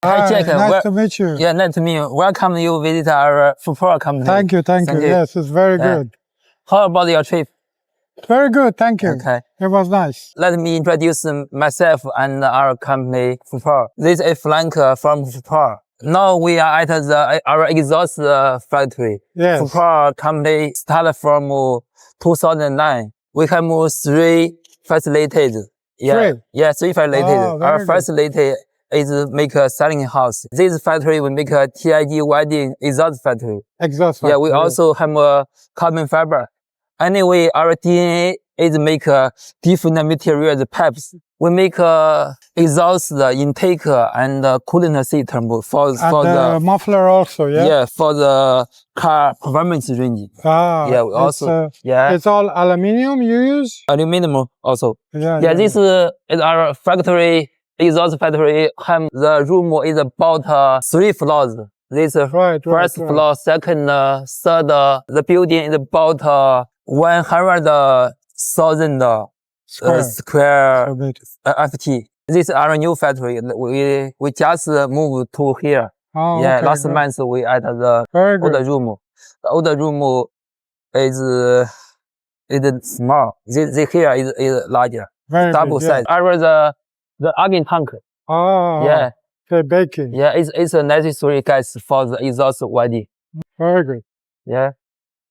Hi, Jack. Nice to meet you. Yeah, nice to meet you. Welcome you visit our Fupower company. Thank you. Yes, it's very good. How about your trip? Very good, thank you. Okay. It was nice. Let me introduce myself and our company, Fupower. This is Frank from Fupower. Now we are at our exhaust factory. Yes. Fupower company started from 2009. We have 3 facilities. Yeah, Three? yeah, 3 facilities. Oh, very Our good. facility is make a selling house. This factory will make a TIG welding exhaust factory. Exhaust Yeah, we factory, also have a carbon fiber. Anyway, our DNA is make different materials, pipes. We make exhaust intake and coolant system for the muffler also, yeah? yeah, for the car performance range. Yeah, we also It's all aluminum you use? Aluminum also. Yeah. This is our factory, exhaust factory. The room is about 3 floors. This first floor, second, third. The building is about 100,000 square ft. This is our new factory. We just moved to here. Oh, yeah, okay, last month we at the old room. The old room is small. This here is larger, double big, size. Yeah. Our the oven tank. Yeah. For baking. Yeah, it's a necessary gas for the exhaust welding. Very good. Yeah.